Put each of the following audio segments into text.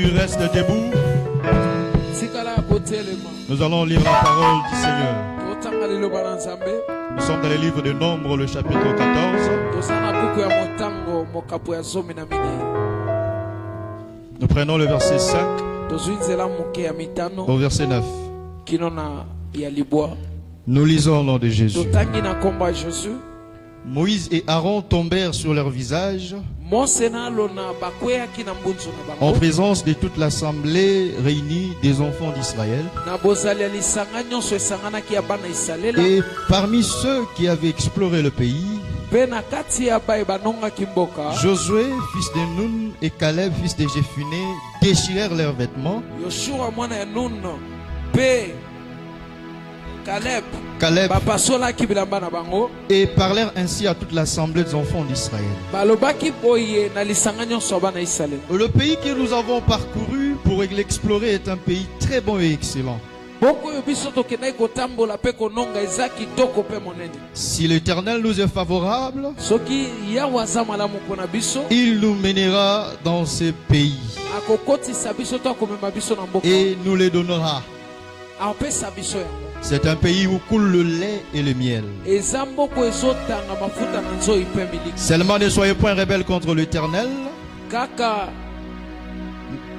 tu restes debout, nous allons lire la parole du Seigneur. Nous sommes dans le livre de Nombres, le chapitre 14. Nous prenons le verset 5 au verset 9. Nous lisons au nom de Jésus. Moïse et Aaron tombèrent sur leur visage en présence de toute l'assemblée réunie des enfants d'Israël. Et parmi ceux qui avaient exploré le pays, Josué, fils de Nun, et Caleb, fils de Jephuné, déchirèrent leurs vêtements. Caleb et parlèrent ainsi à toute l'assemblée des enfants d'Israël. Le pays que nous avons parcouru pour l'explorer est un pays très bon et excellent. Si l'Éternel nous est favorable, il nous mènera dans ce pays et nous les donnera. C'est un pays où coule le lait et le miel. Seulement ne soyez point rebelles contre l'Éternel.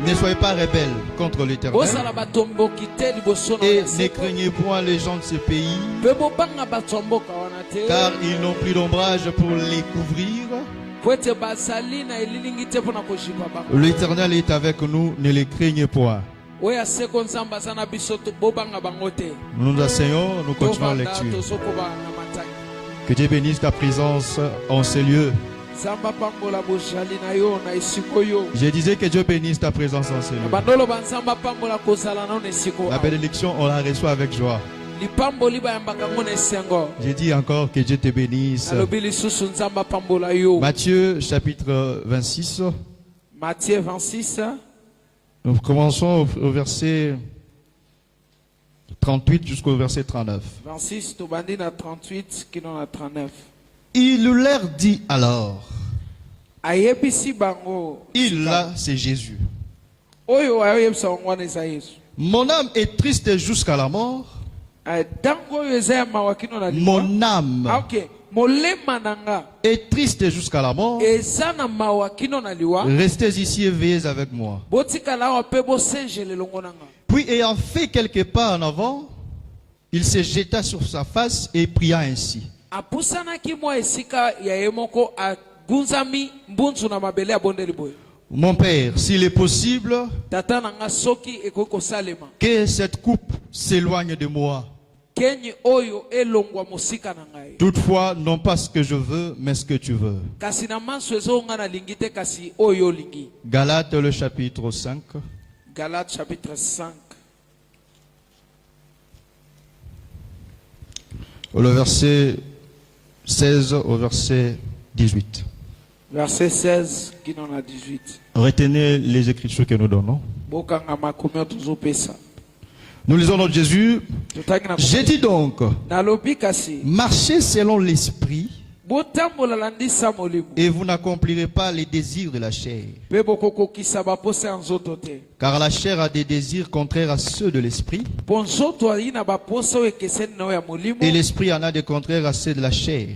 Ne soyez pas rebelles contre l'Éternel. Et ne craignez point les gens de ce pays, car ils n'ont plus d'ombrage pour les couvrir. L'Éternel est avec nous, ne les craignez point. Nous nous asseyons, nous continuons la lecture. Que Dieu bénisse ta présence en ces lieux. Je disais que Dieu bénisse ta présence en ces lieux. La bénédiction, on la reçoit avec joie. J'ai dit encore que Dieu te bénisse. Matthieu chapitre 26. Matthieu 26. Nous commençons au verset 38 jusqu'au verset 39. 26, 38, 39. Il leur dit alors. Il là, c'est Jésus. Mon âme est triste jusqu'à la mort. Mon âme est triste jusqu'à la mort. Restez ici et veillez avec moi. Puis ayant fait quelques pas en avant, il se jeta sur sa face et pria ainsi. Mon Père, s'il est possible, que cette coupe s'éloigne de moi. Toutefois, non pas ce que je veux, mais ce que tu veux. Galates, le chapitre 5. Galates, chapitre 5. Le verset 16 au verset 18. Verset 16, qui n'en a 18. Retenez les écritures que nous donnons. Nous lisons notre Jésus. J'ai dit donc, marchez selon l'esprit et vous n'accomplirez pas les désirs de la chair. Car la chair a des désirs contraires à ceux de l'esprit. Et l'esprit en a des contraires à ceux de la chair.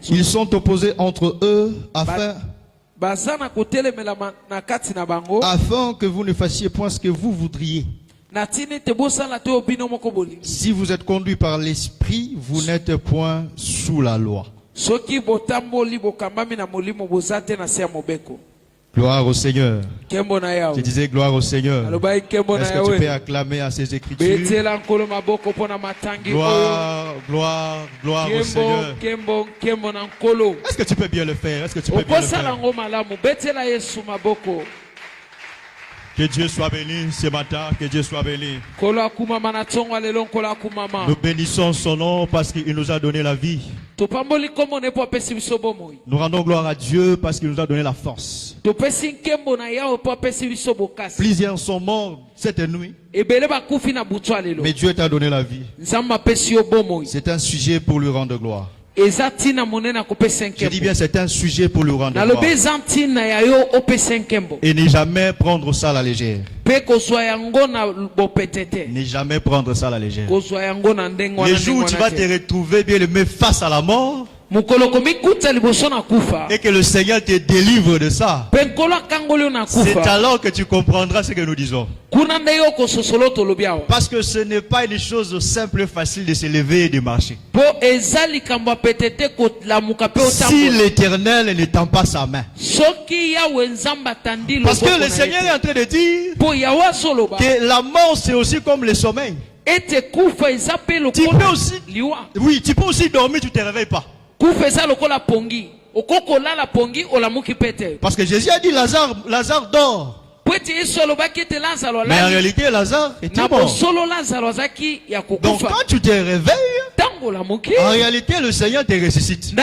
Ils sont opposés entre eux afin que vous ne fassiez point ce que vous voudriez. Si vous êtes conduit par l'esprit, vous n'êtes point sous la loi. Gloire au Seigneur. Je disais gloire au Seigneur. Est-ce que tu peux acclamer à ces écritures? Gloire, gloire, gloire au Seigneur. Est-ce que tu peux bien le faire? Est-ce que tu peux bien le faire? Que Dieu soit béni ce matin, que Dieu soit béni. Nous bénissons son nom parce qu'il nous a donné la vie. Nous rendons gloire à Dieu parce qu'il nous a donné la force. Plusieurs sont morts cette nuit, mais Dieu t'a donné la vie. C'est un sujet pour lui rendre gloire. Je dis bien, c'est un sujet pour le rendre gloire. Et ne jamais prendre ça à la légère. Ne jamais prendre ça à la légère. Les jours où tu vas te retrouver bien aimé face à la mort, et que le Seigneur te délivre de ça, c'est alors que tu comprendras ce que nous disons. Parce que ce n'est pas une chose simple et facile de se lever et de marcher. Si l'Éternel ne tend pas sa main. Parce que le Seigneur est en train de dire que la mort c'est aussi comme le sommeil. Tu peux aussi, oui, tu peux aussi dormir, tu ne te réveilles pas. Parce que Jésus a dit Lazare dort. Mais en réalité Lazare était mort. Donc quand tu te réveilles, en réalité le Seigneur te ressuscite.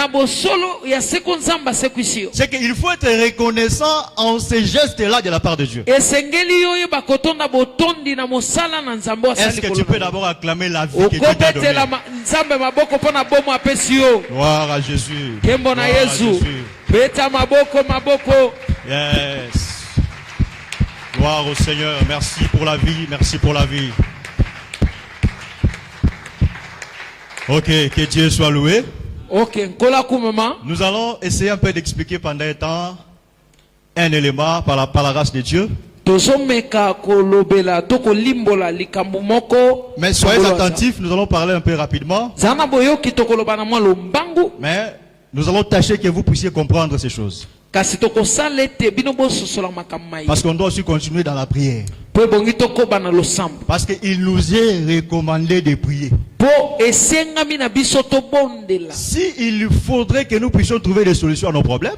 C'est qu'il faut être reconnaissant en ces gestes-là de la part de Dieu. Est-ce que tu peux d'abord acclamer la vie que Dieu t'a donnée? Gloire à Jésus. Gloire à Jésus. Yes. Gloire au Seigneur. Merci pour la vie. Merci pour la vie. Ok, que Dieu soit loué. Nous allons essayer un peu d'expliquer pendant un temps un élément par la grâce de Dieu. Mais soyez attentifs, nous allons parler un peu rapidement. Mais nous allons tâcher que vous puissiez comprendre ces choses. Parce qu'on doit aussi continuer dans la prière. Parce qu'il nous est recommandé de prier. Si il faudrait que nous puissions trouver des solutions à nos problèmes,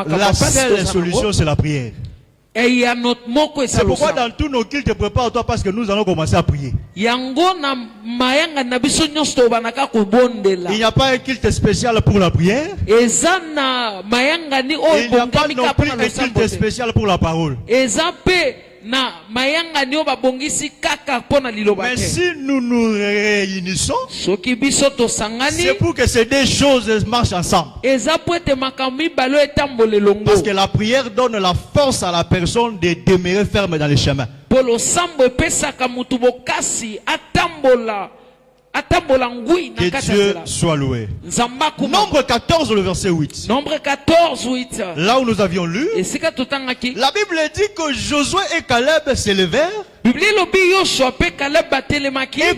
la seule solution c'est la prière. C'est pourquoi dans tous nos cultes, prépare-toi parce que nous allons commencer à prier. Il n'y a pas un culte spécial pour la prière. Il n'y a pas non plus un culte spécial pour la parole. Mais si nous nous réunissons, c'est pour que ces deux choses marchent ensemble. Parce que la prière donne la force à la personne de demeurer ferme dans le chemin. Que Dieu soit loué. Nombre 14, le verset 8. Nombre 14, 8. Là où nous avions lu, la Bible dit que Josué et Caleb s'élevèrent et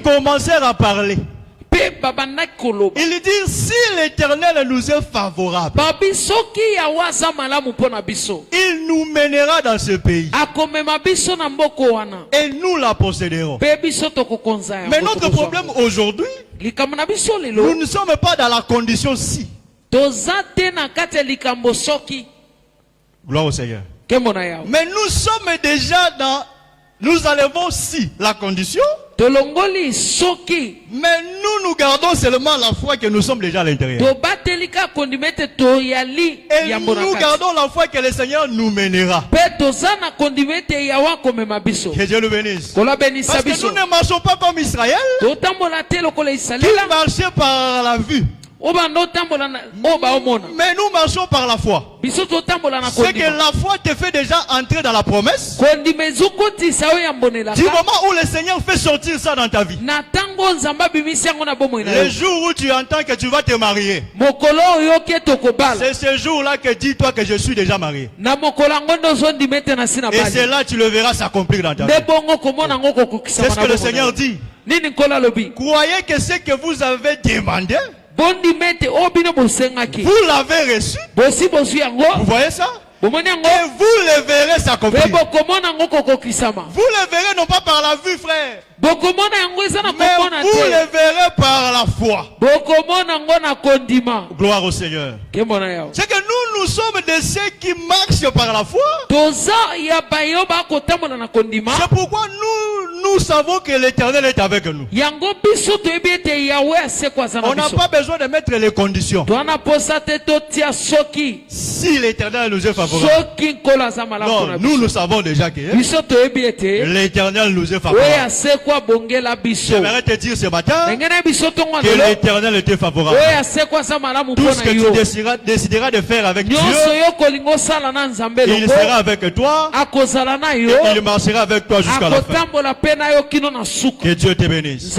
commencèrent à parler. Il dit, si l'Éternel nous est favorable, il nous mènera dans ce pays et nous la posséderons. Mais notre problème aujourd'hui, nous ne sommes pas dans la condition si. Gloire au Seigneur. Mais nous sommes déjà dans, nous enlevons si la condition. Mais nous gardons seulement la foi que nous sommes déjà à l'intérieur. Et nous gardons la foi que le Seigneur nous mènera. Que Dieu nous bénisse. Parce que nous ne marchons pas comme Israël, qui marchait par la vue. Mais nous marchons par la foi. C'est que la foi te fait déjà entrer dans la promesse. Du moment où le Seigneur fait sortir ça dans ta vie. Le jour où tu entends que tu vas te marier, c'est ce jour-là que dis-toi que je suis déjà marié. Et c'est là que tu le verras s'accomplir dans ta vie. C'est ce que le Seigneur dit. Croyez que ce que vous avez demandé, vous l'avez reçu. Vous voyez ça? Et vous le verrez s'accomplir. Vous le verrez non pas par la vue, frère, mais vous le verrez par la foi. Gloire au Seigneur. C'est que nous nous sommes de ceux qui marchent par la foi. C'est pourquoi nous savons que l'Éternel est avec nous. On n'a pas besoin de mettre les conditions. Si l'Éternel nous est favorable. Non, nous savons déjà que l'Éternel nous est favorable. J'aimerais te dire ce matin que l'Éternel était favorable. Tout ce que tu décideras de faire avec Dieu, il sera avec toi et il marchera avec toi jusqu'à la fin. Que Dieu te bénisse.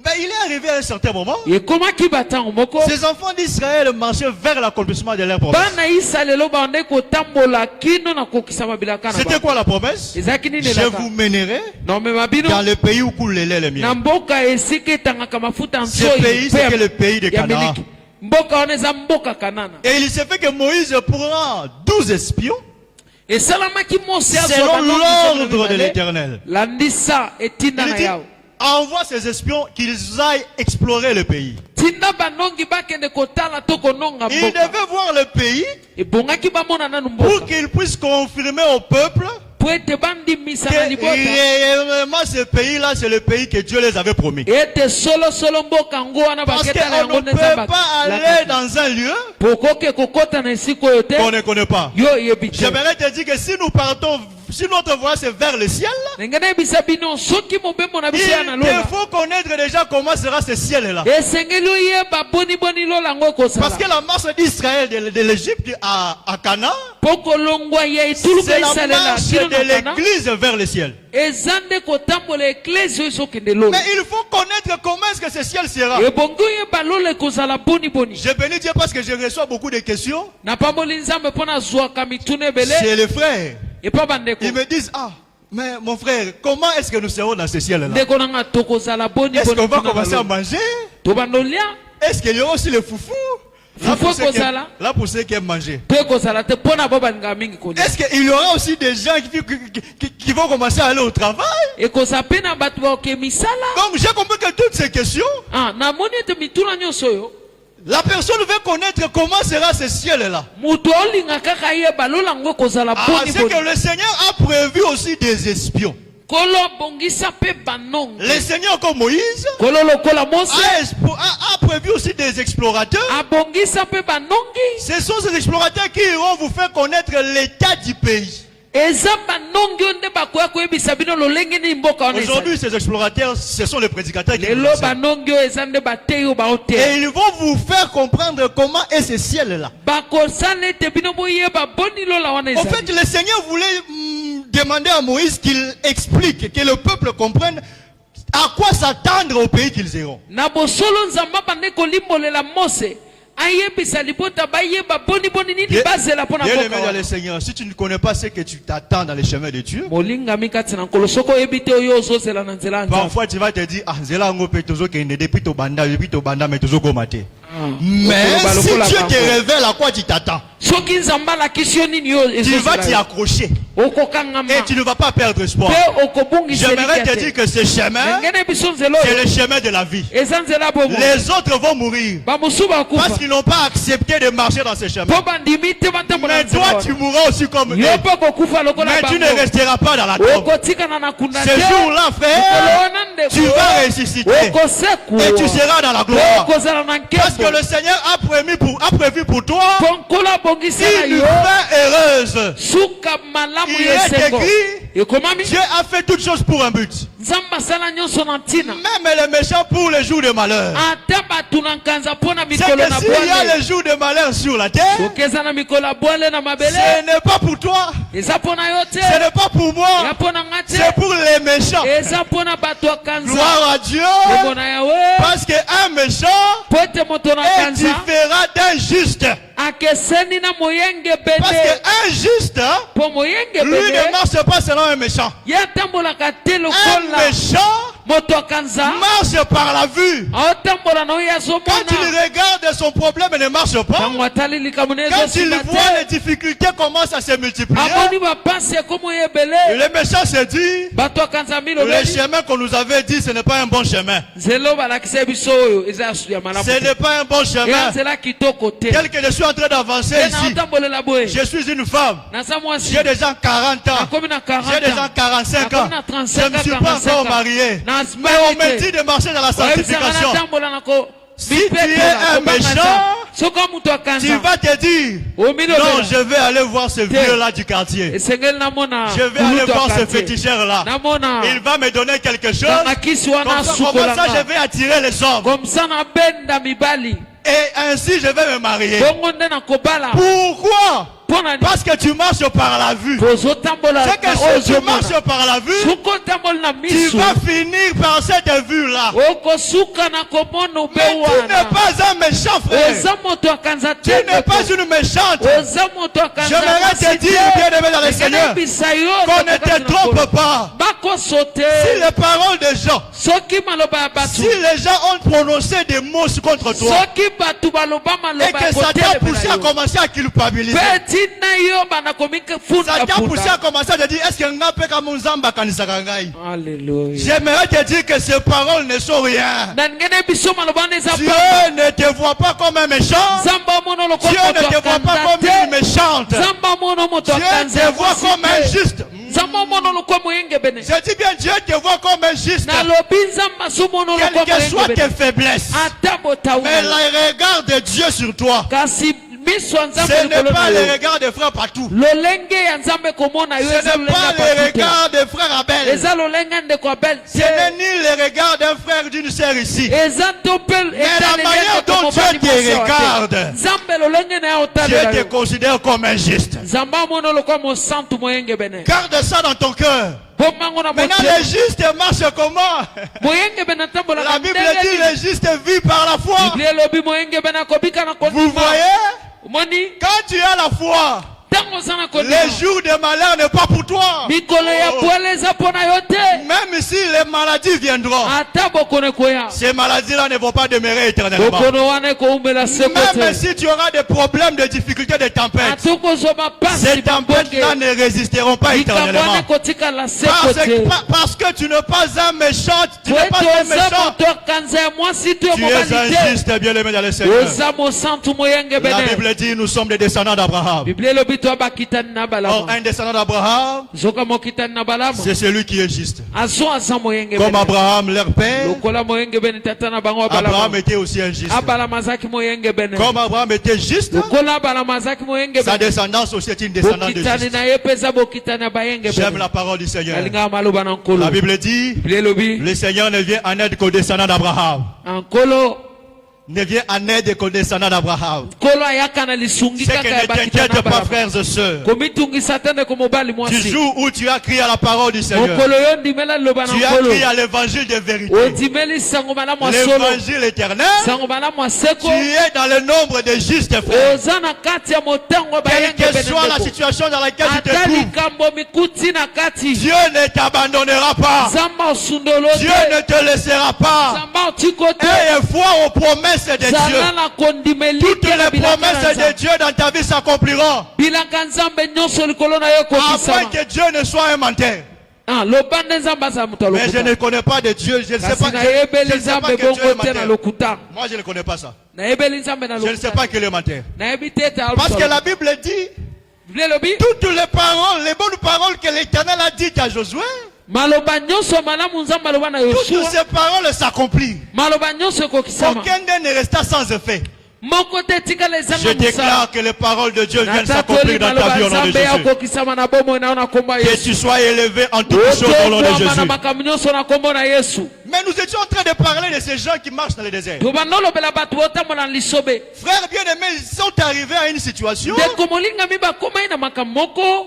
Mais il est arrivé à un certain moment, ces enfants d'Israël marchaient vers l'accomplissement de leur promesse. C'était quoi la promesse? Je vous mènerai dans le pays où coule le lait et le miel. Ce pays, c'était le pays de Canaan. Et il s'est fait que Moïse prend 12 espions selon l'ordre de l'Éternel. Il dit, envoie ces espions qu'ils aillent explorer le pays. Ils devaient voir le pays pour qu'ils puissent confirmer au peuple que réellement ce pays-là, c'est le pays que Dieu les avait promis. Parce qu'on ne peut pas aller dans un lieu qu'on ne connaît pas. J'aimerais te dire que si nous partons, si notre voie c'est vers le ciel, il faut connaître déjà comment sera ce ciel-là. Parce que la marche d'Israël de l'Égypte à Canaan, c'est la marche de l'église vers le ciel. Mais il faut connaître comment est-ce que ce ciel sera. Je bénis Dieu parce que je reçois beaucoup de questions. C'est les frères. Ils me disent, ah, mais mon frère, comment est-ce que nous serons dans ce ciel-là? Est-ce qu'on va commencer à manger? Est-ce qu'il y aura aussi le foufou? Là pour ceux qui aiment manger. Est-ce qu'il y aura aussi des gens qui vont commencer à aller au travail? Donc j'ai compris que toutes ces questions, la personne veut connaître comment sera ce ciel-là. C'est que le Seigneur a prévu aussi des espions. Le Seigneur comme Moïse a prévu aussi des explorateurs. Ce sont ces explorateurs qui iront vous faire connaître l'état du pays. Aujourd'hui, ces explorateurs, ce sont les prédicateurs qui et ils vont vous faire comprendre comment est ce ciel-là. En fait, le Seigneur voulait demander à Moïse qu'il explique, que le peuple comprenne à quoi s'attendre au pays qu'ils iront. Bien-aimé dans le Seigneur, si tu ne connais pas ce que tu t'attends dans les chemins de Dieu, parfois tu vas te dire, ah, mais si Dieu te révèle à quoi tu t'attends, tu vas t'y accrocher et tu ne vas pas perdre espoir. J'aimerais te dire que ce chemin, c'est le chemin de la vie. Les autres vont mourir parce qu'ils n'ont pas accepté de marcher dans ce chemin. Mais toi tu mourras aussi comme eux. Mais tu ne resteras pas dans la tombe. Ce jour-là, frère, tu vas ressusciter et tu seras dans la gloire. Parce que le Seigneur a prévu pour toi une fin heureuse. Il est écrit, Dieu a fait toutes choses pour un but. Même les méchants pour les jours de malheur. C'est que s'il y a les jours de malheur sur la terre, ce n'est pas pour toi, ce n'est pas pour moi, c'est pour les méchants. Gloire à Dieu, parce qu'un méchant est différent d'un juste. Parce qu'un juste, lui ne marche pas selon un méchant. Un méchant marche par la vue. Quand il regarde son problème et ne marche pas, quand il voit les difficultés commencent à se multiplier, le méchant se dit, le chemin qu'on nous avait dit, ce n'est pas un bon chemin. Ce n'est pas un bon chemin. Tel que je suis en train d'avancer ici, je suis une femme. J'ai déjà 40 ans. J'ai déjà 45 ans. Je ne suis pas encore marié. Mais on me dit de marcher dans la sanctification. Si tu es un méchant, tu vas te dire, non, je vais aller voir ce vieux-là du quartier. Je vais aller voir ce féticheur-là. Il va me donner quelque chose. Comme ça, je vais attirer les hommes. Et ainsi, je vais me marier. Pourquoi? Parce que tu marches par la vue. C'est que si tu marches par la vue, tu vas finir par cette vue-là. Mais tu n'es pas un méchant, frère. Tu n'es pas une méchante. J'aimerais te dire, bien-aimé dans le Seigneur, qu'on ne te trompe pas. Si les paroles des gens, si les gens ont prononcé des mots contre toi, et que ça t'a poussé à commencer à culpabiliser, ça t'a poussé à commencer à te dire, est-ce que Alléluia. j'aimerais te dire que ces paroles ne sont rien. Dieu ne te voit pas comme un méchant. Dieu ne te voit pas comme une méchante. Dieu te voit comme un juste. Je dis bien, Dieu te voit comme un juste. Quelles que soient tes faiblesses. Mais le regard de Dieu sur toi, ce n'est pas le regard des frères partout. Ce n'est pas le regard des frères Abel. Ce n'est ni le regard d'un frère d'une sœur ici. Mais la manière dont Dieu te regarde, Dieu te considère comme un juste. Garde ça dans ton cœur. Maintenant, les justes marchent comment? La Bible dit les justes vivent par la foi. Vous voyez? Quand tu as la foi, les jours de malheur n'est pas pour toi. Même si les maladies viendront, ces maladies-là ne vont pas demeurer éternellement. Même si tu auras des problèmes, de difficultés, de tempêtes, ces tempêtes-là ne résisteront pas éternellement. Parce que tu n'es pas un méchant, tu n'es pas un méchant. Tu es un juste, bien-aimé dans le Seigneur. La Bible dit, nous sommes des descendants d'Abraham. Or, un descendant d'Abraham, c'est celui qui est juste. Comme Abraham, leur père, Abraham était aussi un juste. Comme Abraham était juste, sa descendance aussi est une descendance de juste. J'aime la parole du Seigneur. La Bible dit, le Seigneur ne vient en aide qu'aux descendants d'Abraham. Ne vient en aide qu'aux descendants d'Abraham. C'est que ne t'inquiète pas, frères et sœurs. Du jour où tu as crié à la parole du Seigneur, tu as crié à l'évangile de vérité, l'évangile éternel, tu es dans le nombre des justes, frères. Quelle que soit la situation dans laquelle tu te trouves, Dieu ne t'abandonnera pas. Dieu ne te laissera pas. Et foi aux promesses de Dieu. Toutes les promesses de Dieu dans ta vie s'accompliront. Afin que Dieu ne soit un menteur. Mais je ne connais pas de Dieu. Je ne sais pas que Dieu est menteur. Moi je ne connais pas ça. Je ne sais pas qu'il est menteur. Parce que la Bible dit toutes les paroles, les bonnes paroles que l'Éternel a dites à Josué, toutes ces paroles s'accomplissent. Aucun d'eux ne resta sans effet. Je déclare que les paroles de Dieu viennent s'accomplir dans ta vie au nom de Jésus. Que tu sois élevé en toutes choses au nom de Jésus. Mais nous étions en train de parler de ces gens qui marchent dans le désert. Frères bien-aimés, ils sont arrivés à une situation.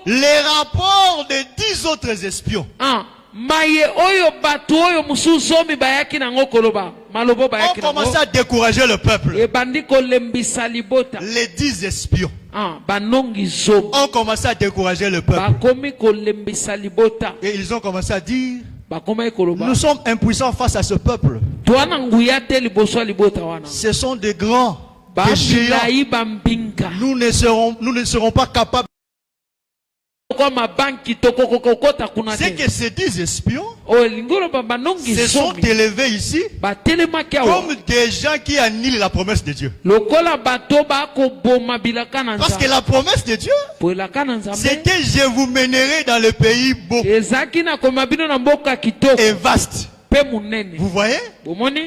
Les rapports de 10 autres espions ont commencé à décourager le peuple. Les 10 espions ont commencé à décourager le peuple. Et ils ont commencé à dire, Nous sommes impuissants face à ce peuple. Ce sont des grands, des géants. Nous ne serons pas capables. C'est que ces 10 espions se sont élevés ici comme des gens qui annulent la promesse de Dieu. Parce que la promesse de Dieu, c'était: je vous mènerai dans le pays beau et vaste. Vous voyez?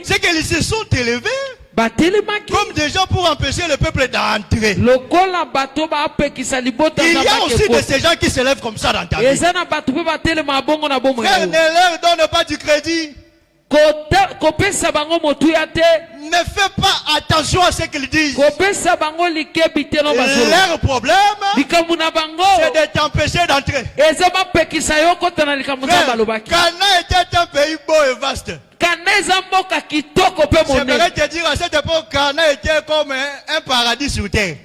C'est qu'ils se sont élevés comme des gens pour empêcher le peuple d'entrer. Il y a aussi de ces gens qui se lèvent comme ça dans ta vie. Frère, ne leur donne pas du crédit. Ne fais pas attention à ce qu'ils disent. Leur problème, c'est de t'empêcher d'entrer. Cana était un pays beau et vaste. J'aimerais te dire, à cette époque, Cana était comme un paradis sur terre.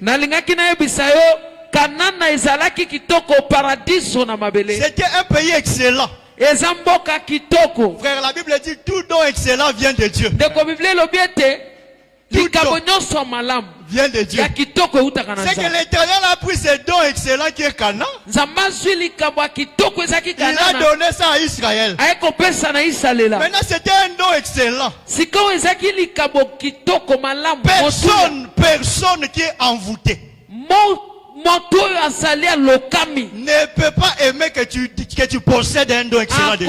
C'était un pays excellent. Frère, la Bible dit: tout don excellent vient de Dieu. Tout don vient de Dieu. C'est que l'Éternel a pris ce don excellent qui est Canaan. Il a donné ça à Israël. Maintenant, c'était un don excellent. Personne qui est envoûté ne peut pas aimer que tu possèdes un don excellent de Dieu.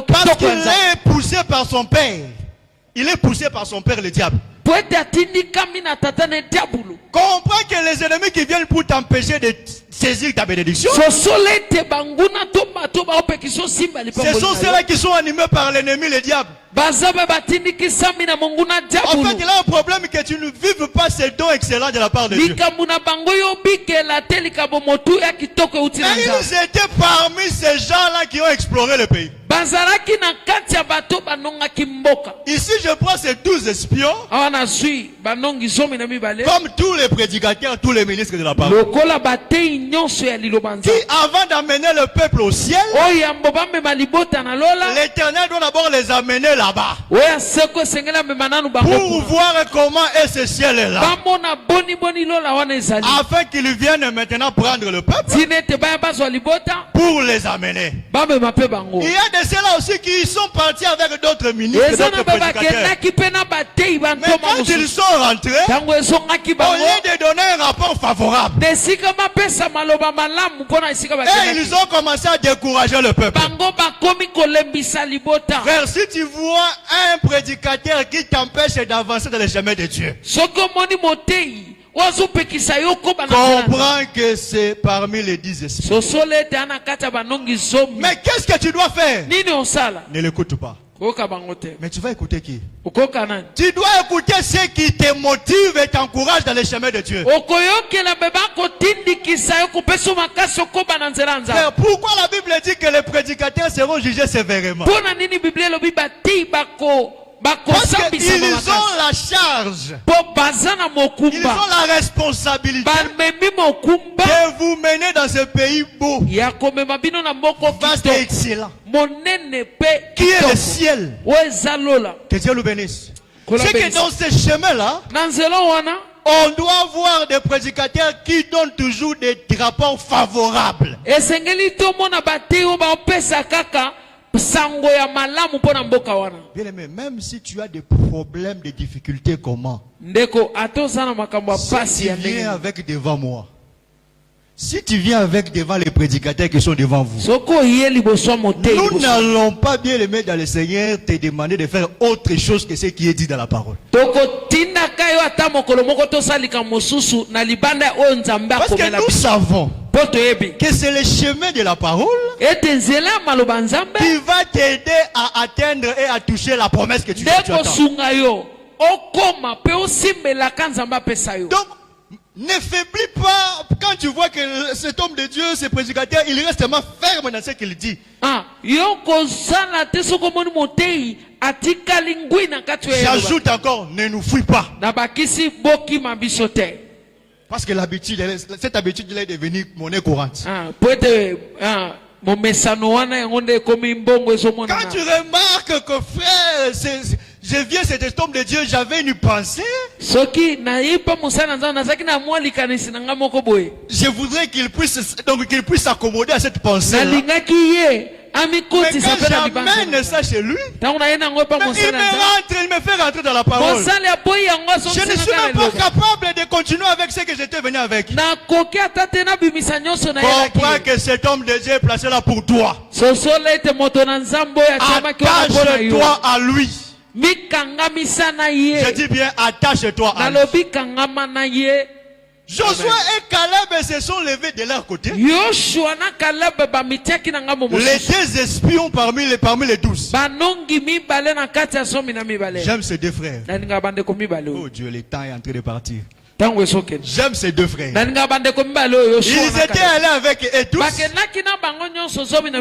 Parce qu'il est poussé par son père. Il est poussé par son père, le diable. Comprends que les ennemis qui viennent pour t'empêcher de saisir ta bénédiction, ce sont ceux-là qui sont animés par l'ennemi, le diable. En fait, il a un problème que tu ne vives pas ce don excellent de la part de Dieu. Mais ils étaient parmi ces gens-là qui ont exploré le pays. Ici, je prends ces 12 espions comme tous les prédicateurs, tous les ministres de la parole, qui, avant d'amener le peuple au ciel, l'Éternel doit d'abord les amener là-bas pour voir comment est ce ciel-là, afin qu'ils viennent maintenant prendre le peuple pour les amener. Il y a de ceux-là aussi qui sont partis avec d'autres ministres, d'autres prédicateurs. Mais quand ils sont rentrés, au lieu de donner un rapport favorable, ils ont commencé à décourager le peuple. Frère, si tu vois un prédicateur qui t'empêche d'avancer dans les chemins de Dieu, comprends que c'est parmi les 10 esprits. Mais qu'est-ce que tu dois faire? Ne l'écoute pas. Mais tu vas écouter qui? Tu dois écouter ceux qui te motivent et t'encouragent dans les chemins de Dieu. Frère, pourquoi la Bible dit que les prédicateurs seront jugés sévèrement? Parce qu'ils ont la charge, ils ont la responsabilité de vous mener dans ce pays beau, vaste et excellent, qui est le ciel. Que Dieu nous bénisse. C'est que dans ce chemin-là, on doit voir des prédicateurs qui donnent toujours des rapports favorables. Bien aimé, même si tu as des problèmes, des difficultés, comment? Si tu viens avec devant moi, si tu viens avec devant les prédicateurs qui sont devant vous, nous n'allons pas, bien aimé dans le Seigneur, te demander de faire autre chose que ce qui est dit dans la parole. Parce que nous savons que c'est le chemin de la parole qui va t'aider à atteindre et à toucher la promesse que tu attends. Donc, ne faiblis pas quand tu vois que cet homme de Dieu, ce prédicateur, il reste tellement ferme dans ce qu'il dit. J'ajoute encore, ne nous fuis pas. Parce que l'habitude, cette habitude est devenue monnaie courante. Quand tu remarques que frère, je viens cet homme de Dieu, j'avais une pensée. Je voudrais qu'il puisse s'accommoder à cette pensée. Mais quand j'amène ça chez lui, il me fait rentrer dans la parole. Je ne suis même pas capable de continuer avec ce que j'étais venu avec. Comprends que cet homme de Dieu est placé là pour toi. Attache-toi à lui. Je dis bien, attache-toi à lui. Josué et Caleb se sont levés de leur côté. Les deux espions parmi les 12. J'aime ces deux frères. Oh Dieu, le temps est en train de partir. J'aime ces deux frères. Ils étaient allés avec eux tous.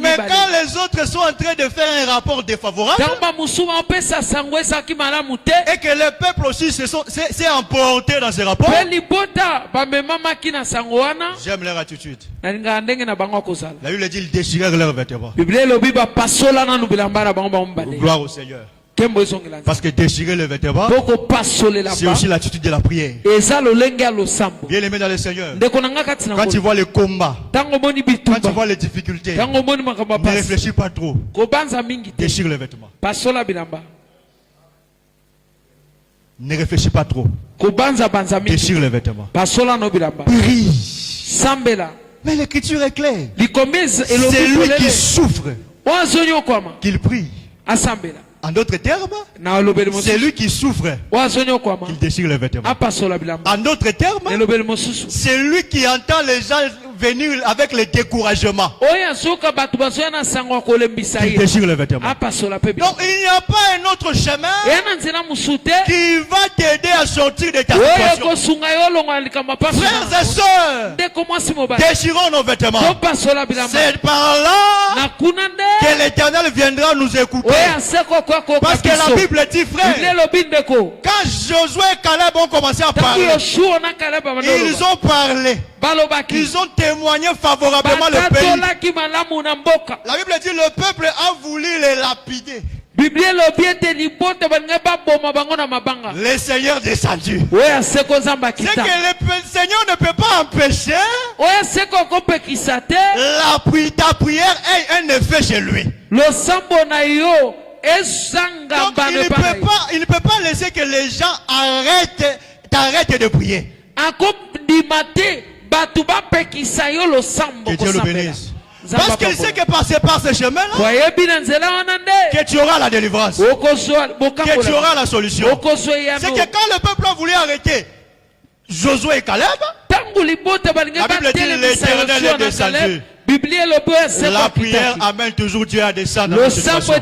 Mais quand les autres sont en train de faire un rapport défavorable, et que le peuple aussi s'est emporté dans ces rapports, j'aime leur attitude. La Bible dit ils déchirèrent leurs vêtements. Gloire au Seigneur. Parce que déchirer le vêtement, c'est aussi l'attitude de la prière. Bien aimé dans le Seigneur, quand tu vois le combat, quand tu vois les difficultés, ne réfléchis pas trop. Déchire le vêtement. Ne réfléchis pas trop. Déchire le vêtement. Prie. Mais l'écriture est claire. C'est lui qui souffre qu'il prie. En d'autres termes, c'est lui qui souffre qu'il déchire les vêtements. En d'autres termes, c'est lui qui entend les gens venir avec le découragement. Il déchire les vêtements. Donc il n'y a pas un autre chemin qui va t'aider à sortir de ta situation. Frères et sœurs, déchirons nos vêtements. C'est par là que l'Éternel viendra nous écouter. Parce que la Bible dit, frère, quand Josué et Caleb ont commencé à parler, ils ont parlé. Ils ont témoigné favorablement le pays. La Bible dit le peuple a voulu les lapider. Le Seigneur descendu. C'est que le Seigneur ne peut pas empêcher ta prière ait un effet chez lui. Donc il ne peut pas laisser que les gens t'arrêtent de prier. Que Dieu le bénisse. Parce qu'il sait que passer par ce chemin-là, que tu auras la délivrance, que tu auras la solution. C'est que quand le peuple a voulu arrêter Josué et Caleb, la Bible dit l'Éternel est descendu. La prière amène toujours Dieu à descendre dans la situation.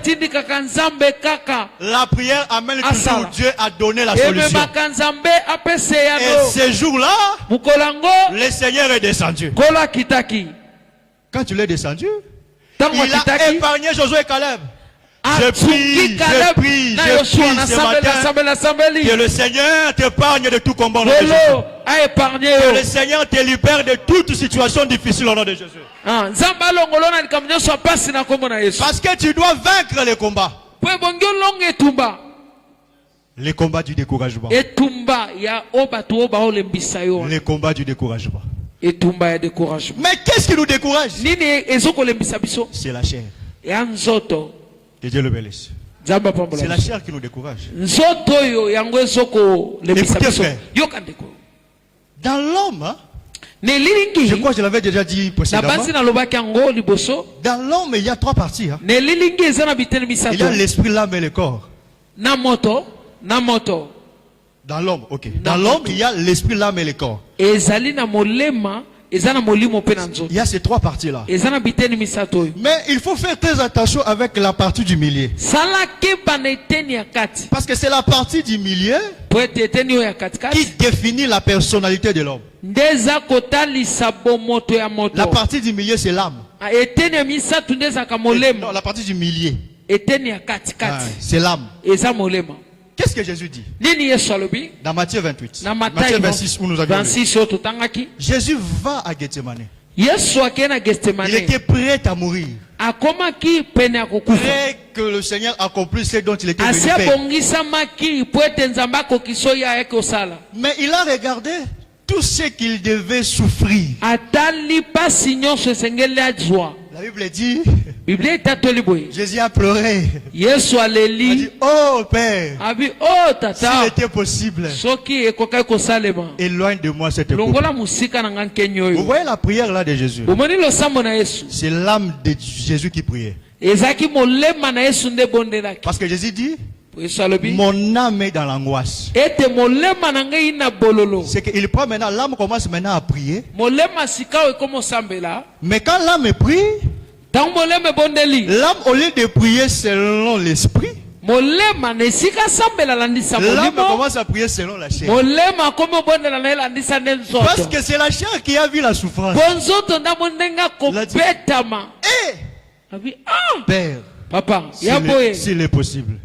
La prière amène toujours Dieu à donner la solution. Et ce jour-là, le Seigneur est descendu. Quand tu l'es descendu, il a épargné Josué et Caleb. Je prie ce matin que le Seigneur t'épargne de tout combat au nom de Jésus. Que le Seigneur te libère de toute situation difficile au nom de Jésus. Parce que tu dois vaincre les combats. Les combats du découragement. Les combats du découragement. Mais qu'est-ce qui nous décourage? C'est la chair. Que Dieu le bénisse. C'est la chair qui nous décourage. Écoutez, frère, dans l'homme, je crois que je l'avais déjà dit précédemment, dans l'homme il y a trois parties. Il y a l'esprit, l'âme et le corps. Dans l'homme, ok. Dans l'homme, il y a l'esprit, l'âme et le corps. Il y a ces trois parties-là. Mais il faut faire très attention avec la partie du milieu. Parce que c'est la partie du milieu qui définit la personnalité de l'homme. La partie du milieu, c'est l'âme. Non, la partie du milieu, c'est l'âme. Qu'est-ce que Jésus dit? Dans Matthieu 28. Matthieu 26 où nous avions lu. Jésus va à Gethsemane. Il était prêt à mourir. Prêt que le Seigneur accomplisse ce dont il était venu faire. Mais il a regardé tout ce qu'il devait souffrir. La Bible dit, Jésus a pleuré. Il a dit, oh Père, s'il était possible, éloigne de moi cette coupe. Vous voyez la prière là de Jésus. C'est l'âme de Jésus qui priait. Parce que Jésus dit, mon âme est dans l'angoisse. C'est qu'il prend maintenant, l'âme commence maintenant à prier. Mais quand l'âme prie, l'âme au lieu de prier selon l'esprit, l'âme commence à prier selon la chair. Parce que c'est la chair qui a vu la souffrance. Père, Papa, s'il est possible,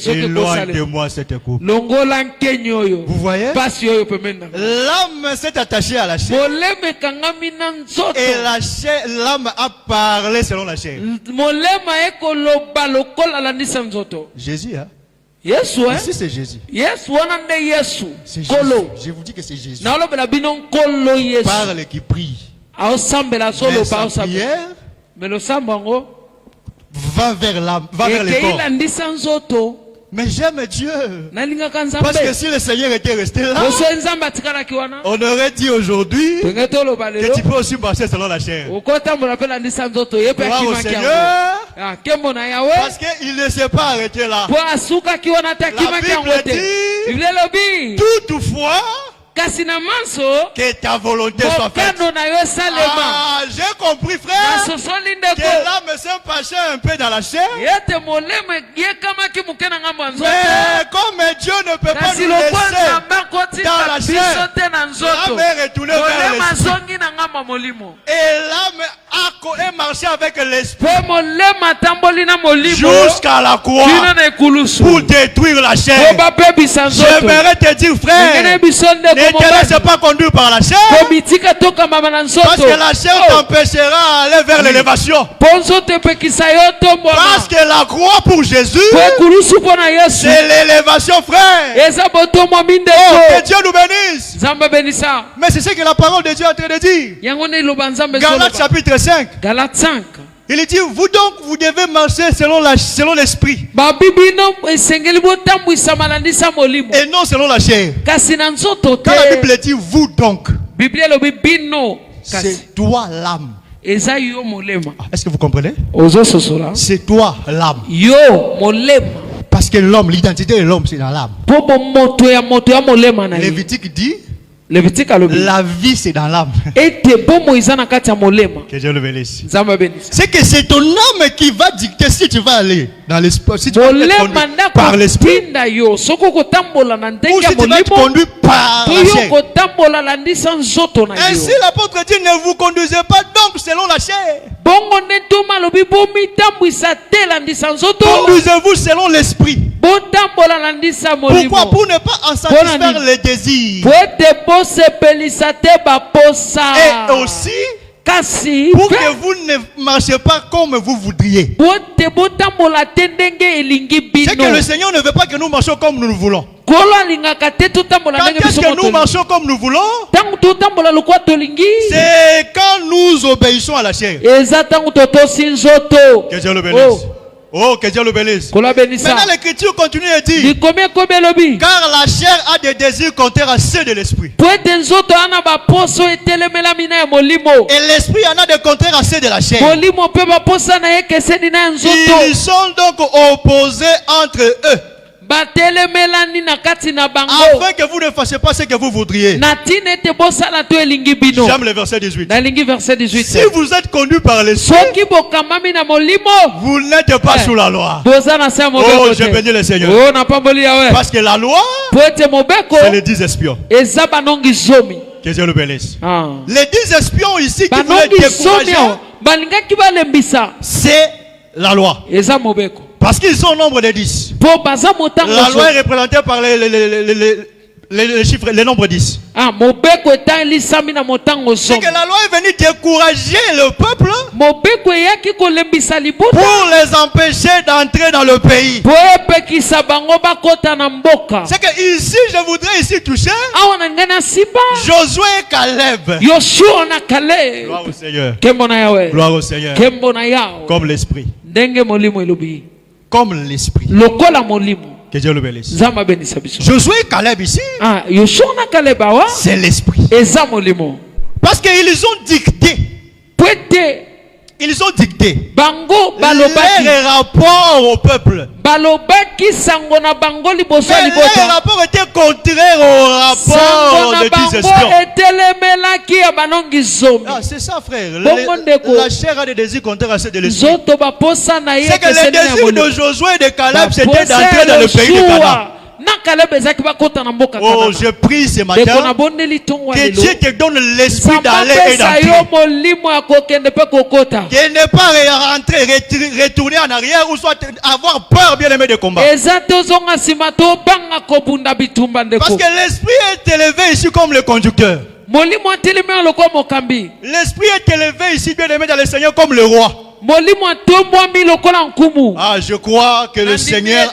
éloigne de moi cette coupe. Vous voyez? L'âme s'est attachée à la chair. Et l'âme a parlé selon la chair. Jésus, hein? Ici c'est Jésus. C'est Jésus. Je vous dis que c'est Jésus. Parle qui prie. Mais sa prière va vers l'âme, va vers les corps. Mais j'aime Dieu. Parce que si le Seigneur était resté là, on aurait dit aujourd'hui que tu peux aussi marcher selon la chair. Gloire au Seigneur. Parce qu'il ne s'est pas arrêté là. La Bible dit, toutefois, que ta volonté soit faite. Ah, j'ai compris, frère, que l'âme s'est penchée un peu dans la chair. Mais comme Dieu ne peut pas nous laisser dans la chair, l'âme est retournée vers l'esprit. Et l'âme a marché avec l'esprit jusqu'à la croix pour détruire la chair. J'aimerais te dire, frère, ne te laisse pas conduire par la chair, parce que la chair t'empêchera d'aller vers l'élévation. Parce que la croix pour Jésus, c'est l'élévation, frère. Oh, que Dieu nous bénisse. Mais c'est ce que la parole de Dieu est en train de dire. Galates chapitre 5. Il dit, vous donc, vous devez marcher selon l'esprit. Et non selon la chair. Quand la Bible dit, vous donc, c'est toi l'âme. Est-ce que vous comprenez? C'est toi l'âme. Parce que l'homme, l'identité de l'homme, c'est dans l'âme. Lévitique dit, la vie c'est dans l'âme. Que Dieu le bénisse. C'est que c'est ton âme qui va dicter si tu vas aller dans l'esprit, si tu vas être conduit par l'esprit, ou si tu vas être conduit par la chair. Ainsi l'apôtre dit, ne vous conduisez pas donc selon la chair. Conduisez-vous selon l'esprit. Pourquoi? Pour ne pas en satisfaire les désirs. Et aussi pour que vous ne marchiez pas comme vous voudriez. C'est que le Seigneur ne veut pas que nous marchions comme nous voulons. Quand est-ce que nous marchons comme nous voulons? C'est quand nous obéissons à la chair. Que Dieu le bénisse. Oh, que Dieu le bénisse. Maintenant l'écriture continue et dit, car la chair a des désirs contraires à ceux de l'esprit. Et l'esprit en a des contraires à ceux de la chair. Ils sont donc opposés entre eux, afin que vous ne fassiez pas ce que vous voudriez. J'aime le verset 18. Si vous êtes conduit par l'esprit, vous n'êtes pas sous la loi. Oh, je bénis le Seigneur. Parce que la loi, c'est les 10 espions. Que Dieu le bénisse. Les 10 espions ici qui voulaient décourager, c'est la loi. Parce qu'ils sont au nombre de 10. La loi est représentée par les chiffres, les nombres 10. C'est que la loi est venue décourager le peuple pour les empêcher d'entrer dans le pays. C'est que ici, je voudrais ici toucher Josué et Caleb. Gloire au Seigneur. Gloire au Seigneur. Comme l'esprit. Comme l'esprit. Que Dieu le bénisse. Josué et Caleb ici, c'est l'esprit. Parce qu'ils ont dicté. Ils ont dicté les rapports au peuple. Mais les rapports étaient contraires au rapport des 10 espions. Ah, c'est ça, frère. La chair a des désirs contraires à ceux de l'esprit. C'est que les désirs de Josué et de Caleb, c'était d'entrer dans le pays de Canaan. Oh, je prie ce matin que Dieu te donne l'esprit d'aller et d'entrer. Que ne pas retourner en arrière ou soit avoir peur, bien aimé, de combat. Parce que l'esprit est élevé ici comme le conducteur. L'esprit est élevé ici, bien aimé, dans le Seigneur comme le roi. Ah, je crois que le Seigneur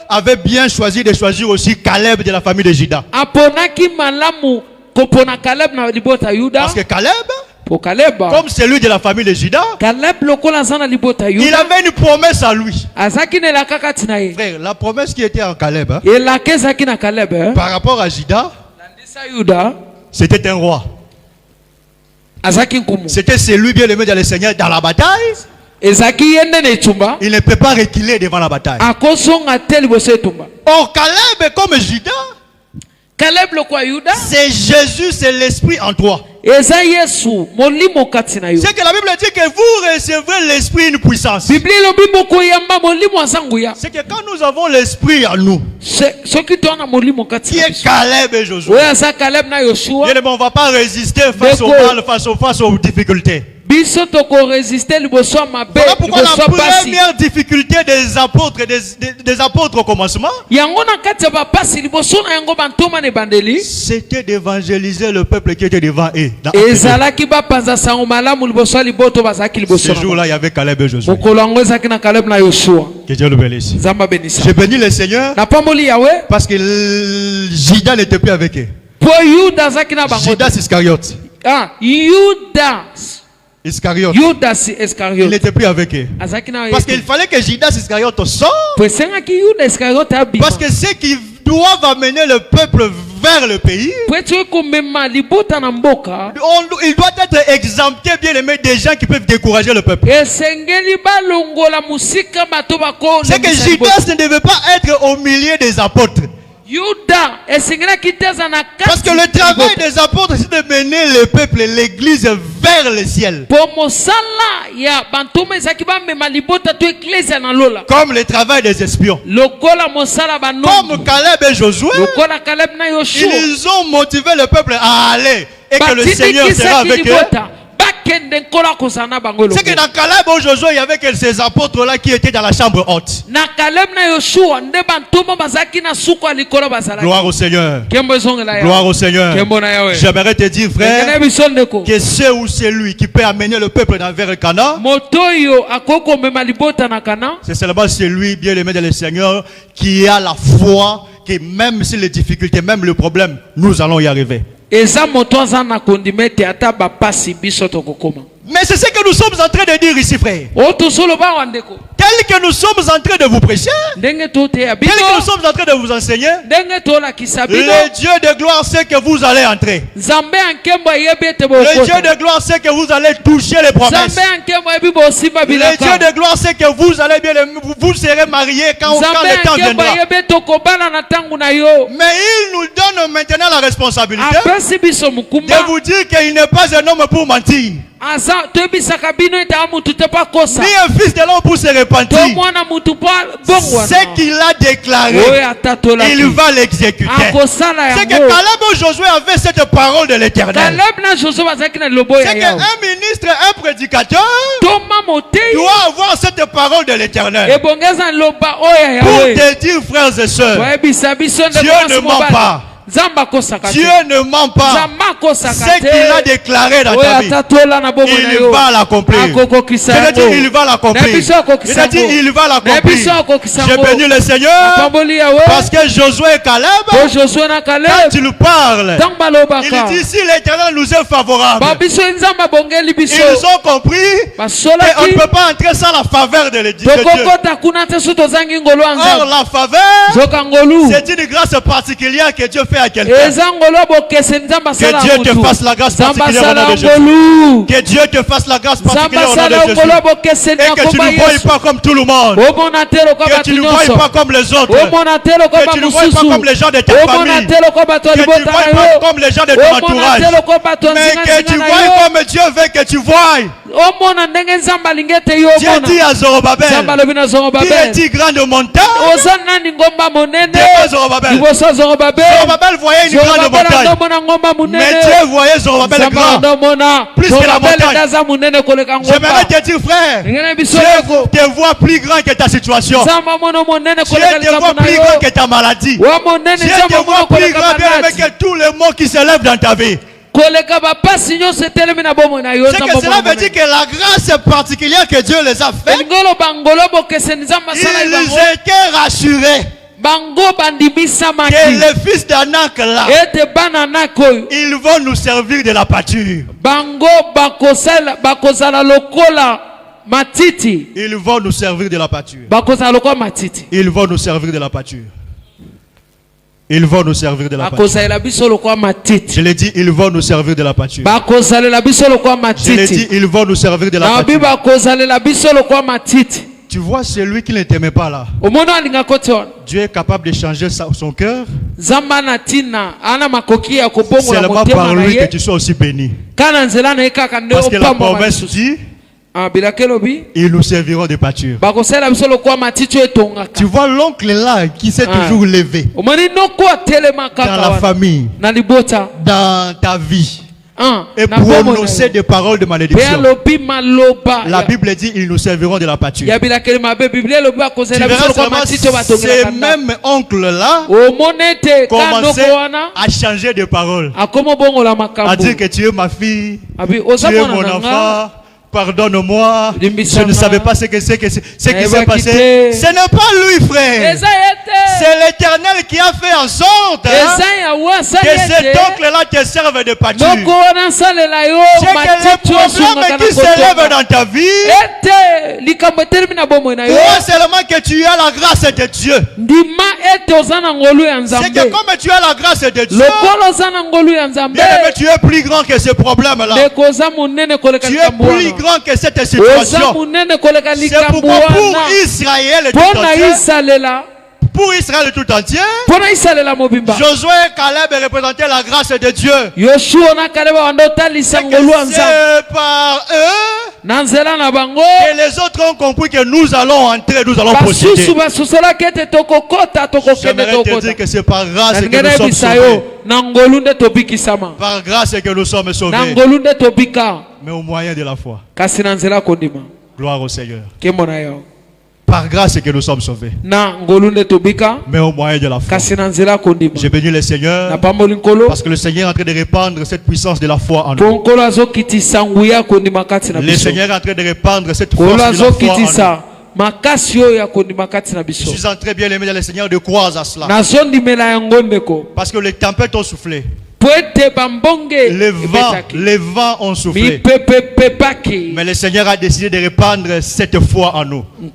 avait bien choisi de choisir aussi Caleb de la famille de Juda. Parce que Caleb, comme c'est lui de la famille de Juda, il avait une promesse à lui. Frère, la promesse qui était en Caleb, par rapport à Juda, c'était un roi. C'était celui bien aimé dans le Seigneur dans la bataille. Il ne peut pas reculer devant la bataille. Or Caleb comme Juda, c'est Jésus, c'est l'esprit en toi. C'est que la Bible dit que vous recevrez l'esprit, une puissance. C'est que quand nous avons l'esprit en nous, qui est Caleb et Josué, bien, on ne va pas résister face au mal, face aux difficultés. Voilà pourquoi la première difficulté des apôtres au commencement, c'était d'évangéliser le peuple qui était devant eux. Ce jour-là, il y avait Caleb et Josué. Que Dieu le bénisse. Je bénis le Seigneur parce que Judas n'était plus avec eux. Judas Iscariote. Iscariote. Il n'était plus avec eux. Parce qu'il fallait que Judas Iscariote sorte. Parce que ceux qui doivent amener le peuple vers le pays, il doit être exempté, bien aimé, des gens qui peuvent décourager le peuple. C'est que Judas ne devait pas être au milieu des apôtres. Parce que le travail des apôtres, c'est de mener le peuple, l'église vers le ciel. Comme le travail des espions. Comme Caleb et Josué, ils ont motivé le peuple à aller et que le Seigneur sera avec eux. C'est que dans Caleb et Josué, il y avait que ces apôtres-là qui étaient dans la chambre haute. Gloire au Seigneur. Gloire au Seigneur. J'aimerais te dire, frère, que c'est ou celui qui peut amener le peuple vers le Canaan, c'est seulement celui, bien aimé de le Seigneur, qui a la foi que même si les difficultés, même le problème, nous allons y arriver. Mais c'est ce que nous sommes en train de dire ici, frère. Tel que nous sommes en train de vous prêcher, tel que nous sommes en train de vous enseigner, le Dieu de gloire sait que vous allez entrer. Le Dieu de gloire sait que vous allez toucher les promesses. Le Dieu de gloire sait que vous allez bien, vous serez mariés quand le temps viendra. Mais il nous donne maintenant la responsabilité de vous dire qu'il n'est pas un homme pour mentir, ni un fils de l'homme pour se repentir. Ce qu'il a déclaré, il va l'exécuter. C'est que Caleb et Josué avaient cette parole de l'Éternel. C'est qu'un ministre, un prédicateur doit avoir cette parole de l'Éternel pour te dire, frères et sœurs, Dieu ne ment pas. Dieu ne ment pas. Ce qu'il a déclaré dans ta vie, il va l'accomplir. Je te dis, il va l'accomplir. Je te dis, il va l'accomplir. J'ai béni le Seigneur parce que Josué et Caleb, quand il parle, il dit, si l'Éternel nous est favorable, ils ont compris qu'on ne peut pas entrer sans la faveur de Dieu. Or, la faveur, c'est une grâce particulière que Dieu fait à quelqu'un. Que Dieu te fasse la grâce particulière au nom de Jésus. Que Dieu te fasse la grâce particulière au nom de Jésus. Et que tu ne voies pas comme tout le monde. Que tu ne voies pas comme les autres. Que tu ne voies pas comme les gens de ta famille. Que tu ne voies pas comme les gens de ton entourage. Mais que tu voies comme Dieu veut que tu voies. Dieu dit à Zorobabel, qui est-il grand de montagne? Zorobabel voyait une grande montagne. Mais Dieu voyait Zorobabel grand, plus que la montagne. J'aimerais te dire, frère, Dieu te voit plus grand que ta situation. Dieu te voit plus grand que ta maladie. Dieu te voit plus grand que tous les mots qui se lèvent dans ta vie. C'est que cela veut dire que la grâce particulière que Dieu les a fait, ils étaient rassurés que les fils d'Anak là, ils vont nous servir de la pâture. Ils vont nous servir de la pâture. Ils vont nous servir de la pâture. Ils vont nous servir de la pâture. Je l'ai dit, ils vont nous servir de la pâture. Je l'ai dit, ils vont nous servir de la pâture. Tu vois celui qui ne t'aimait pas là. Dieu est capable de changer son cœur. Seulement par lui que tu sois aussi béni. Parce que la promesse dit, ils nous serviront de pâture. Tu vois l'oncle là qui s'est toujours levé dans la famille, dans ta vie, et prononcer des paroles de malédiction. La Bible dit ils nous serviront de la pâture. Tu verras seulement ces mêmes oncles là commencer à changer de paroles, à dire que tu es ma fille, tu es mon enfant. Pardonne-moi, je ne savais pas ce qui s'est passé. Ce n'est pas lui, frère. C'est l'Éternel qui a fait en sorte que cet oncle-là te serve de pâture. C'est que les problèmes qui s'élèvent dans ta vie, crois seulement que tu as la grâce de Dieu. C'est que comme tu as la grâce de Dieu, bien, tu es plus grand que ce problème-là. Tu es plus grand que cette situation. C'est pourquoi pour Israël tout entier, pour Israël tout entier, Josué et Caleb représentaient la grâce de Dieu. C'est par eux et les autres ont compris que nous allons entrer, nous allons posséder. J'aimerais te dire que c'est par grâce que nous sommes sauvés. Par grâce que nous sommes sauvés. Mais au moyen de la foi. Gloire au Seigneur. Par grâce que nous sommes sauvés. Mais au moyen de la foi. J'ai béni le Seigneur parce que le Seigneur est en train de répandre cette puissance de la foi en nous. Le Seigneur est en train de répandre cette force de la foi en nous. Je suis en train bien aimé dans le Seigneur de croire à cela. Parce que les tempêtes ont soufflé. Les vents ont soufflé. Mais le Seigneur a décidé de répandre cette foi en nous. J'aimerais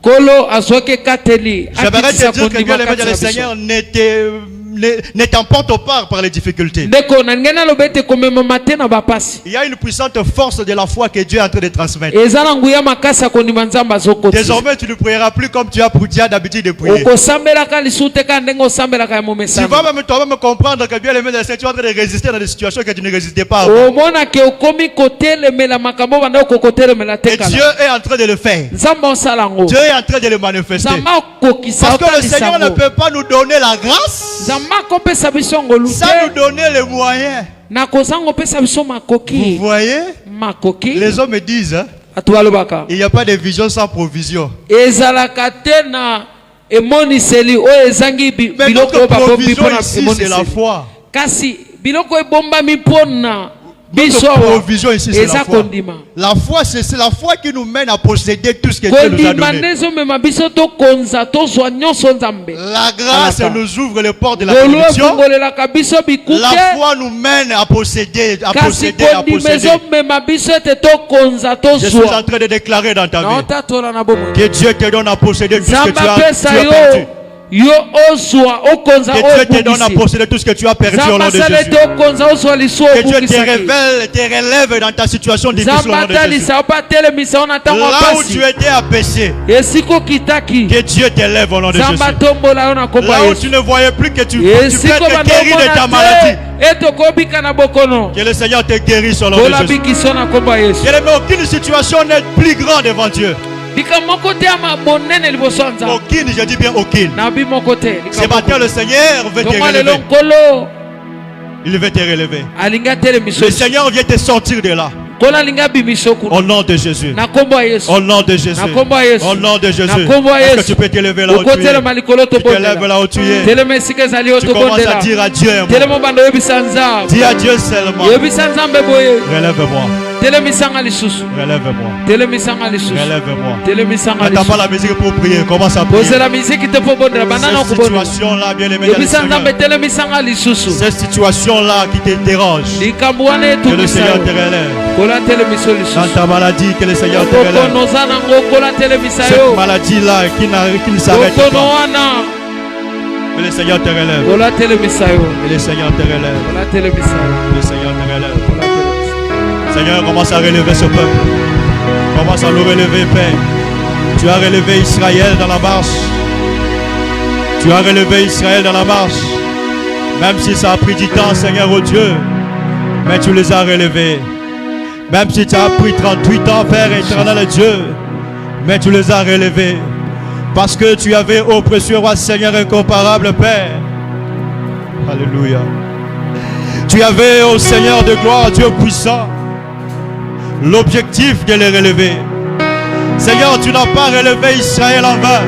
te dire que bien aimé dans le Seigneur ne t'emporte pas par les difficultés. Il y a une puissante force de la foi que Dieu est en train de transmettre. Désormais, tu ne prieras plus comme tu as d'habitude de prier. Tu vas même toi-même comprendre que bien aimé dans le Seigneur, tu es en train de résister dans des situations que tu ne résistais pas avant. Et Dieu est en train de le faire. Dieu est en train de le manifester. Parce que le Seigneur ne peut pas nous donner la grâce sans nous donner les moyens. Vous voyez, les hommes me disent il n'y a pas de vision sans provision. Mais notre provision ici, c'est la foi. Kasi biloko ebomba mipona. Notre provision ici, c'est la foi. La foi, c'est la foi qui nous mène à posséder tout ce que Dieu nous a donné. La grâce nous ouvre les portes de la bénédiction. La foi nous mène à posséder, à posséder, à posséder. Je suis en train de déclarer dans ta vie que Dieu te donne à posséder tout ce que tu as perdu. Que Dieu te donne à posséder tout ce que tu as perdu au nom de Jésus. Que Dieu te relève dans ta situation difficile au nom de Jésus. Là où tu étais à pécher, que Dieu te lève au nom de Jésus. Là où tu ne voyais plus que tu peux être guéri de ta maladie, que le Seigneur te guérisse au nom de Jésus. Aucune situation n'est plus grande devant Dieu. Aucune, je dis bien aucune. Ce matin, le Seigneur veut te relever. Il veut te relever. Le Seigneur vient te sortir de là. Au nom de Jésus. Au nom de Jésus. Au nom de Jésus. Est-ce que tu peux te lever là où tu es? Tu te lèves là où tu es. Tu commences à dire adieu à moi. Dis adieu seulement. Relève-moi. Relève-moi. Relève-moi. N'attends pas la musique pour prier. Commence à prier. Cette situation-là, bien aimé, cette situation-là qui te dérange, que le Seigneur te relève. Dans ta maladie, que le Seigneur te relève. Cette maladie-là qui ne s'arrête pas, que le Seigneur te relève. Que le Seigneur te relève. Que le Seigneur te relève. Seigneur, commence à relever ce peuple. Commence à le relever, Père. Tu as relevé Israël dans la marche. Tu as relevé Israël dans la marche. Même si ça a pris du temps, Seigneur, oh Dieu, mais tu les as relevés. Même si tu as pris 38 ans, Père éternel Dieu, mais tu les as relevés. Parce que tu avais, ô précieux roi, Seigneur incomparable, Père. Alléluia. Tu avais, ô Seigneur de gloire, Dieu puissant, l'objectif de les relever. Seigneur, tu n'as pas relevé Israël en vain.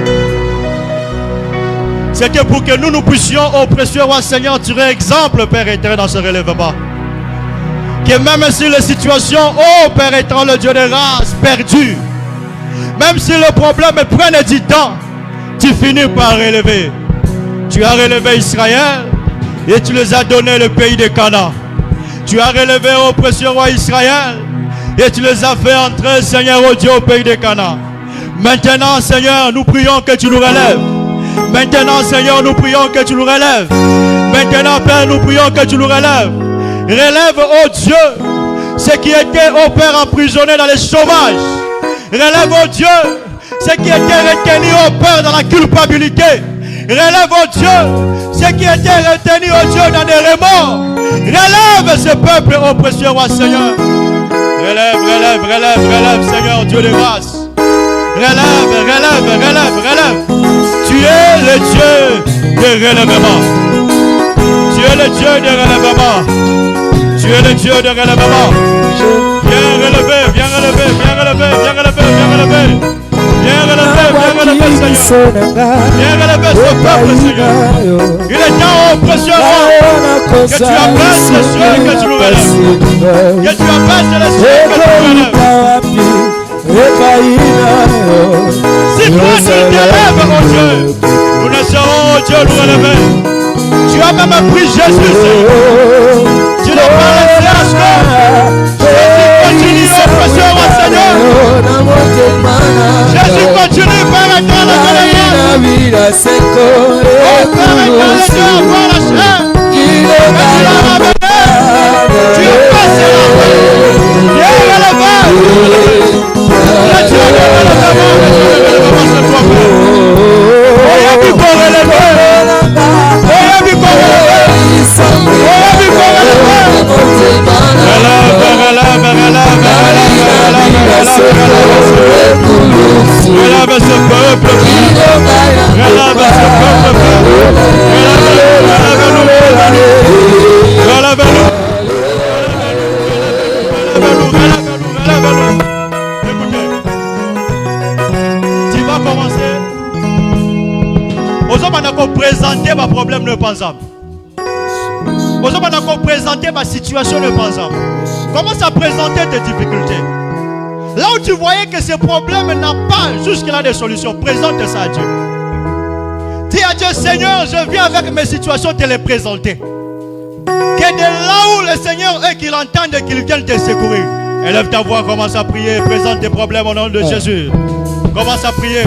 C'était pour que nous puissions, ô précieux roi Seigneur, tirer exemple, Père éternel, dans ce relèvement. Que même si les situations, ô Père éternel, Dieu de race, perdues, même si le problème prenne du temps, tu finis par relever. Tu as relevé Israël et tu les as donné le pays de Canaan. Tu as relevé, ô précieux roi Israël, et tu les as fait entrer, Seigneur, oh Dieu, au pays de Canaan. Maintenant, Seigneur, nous prions que tu nous relèves. Maintenant, Seigneur, nous prions que tu nous relèves. Maintenant, Père, nous prions que tu nous relèves. Relève, oh Dieu, ceux qui étaient, oh Père, emprisonnés dans le chômage. Relève, oh Dieu, ceux qui étaient retenus, oh Père, dans la culpabilité. Relève, oh Dieu, ceux qui étaient retenus, oh Dieu, dans des remords. Relève ce peuple, oh précieux roi Seigneur. Relève, relève, relève, relève, Seigneur, Dieu de grâce. Relève, relève, relève, relève. Tu es le Dieu de relèvement. Tu es le Dieu de relèvement. Tu es le Dieu de relèvement. Viens relever, viens relever, viens relever, viens relever, viens relever. Viens relever, Seigneur. Viens relever ce peuple, Seigneur. Il est temps, oh précieux roi, que tu abaisses les cieux et que tu nous relèves. Que tu abaisses les cieux et que tu nous relèves. Si toi tu te lèves, oh Dieu, nous ne serons, oh Dieu, nous relever. Tu as même pris Jésus, Seigneur. Tu n'as pas laissé à ce que Jésus continue, oh précieux roi, Seigneur. Jésus continue par éternel de la grâce. Oh Père éternel, Dieu envoie la chair. Et tu l'as ramené. Tu as passé la main. Viens relever. Le Dieu de relèvement, le Dieu de relèvement, c'est toi, Père. Oh, y'a vu qu'on relève. Oh, y'a vu qu'on relève. Oh, y'a vu qu'on relève. Relève ce peuple. Relève ce peuple. Relève-nous. Tu vas commencer. Aux hommes, on a présenter ma problème ne pas ensemble. Vous allez présenter ma situation de présent. Commence à présenter tes difficultés. Là où tu voyais que ces problèmes n'ont pas jusque-là de solutions, présente ça à Dieu. Dis à Dieu, Seigneur, je viens avec mes situations te les présenter. Que de là où le Seigneur est, qu'il entende et qu'il vienne te secourir. Élève ta voix, commence à prier, présente tes problèmes au nom de Jésus. Commence à prier.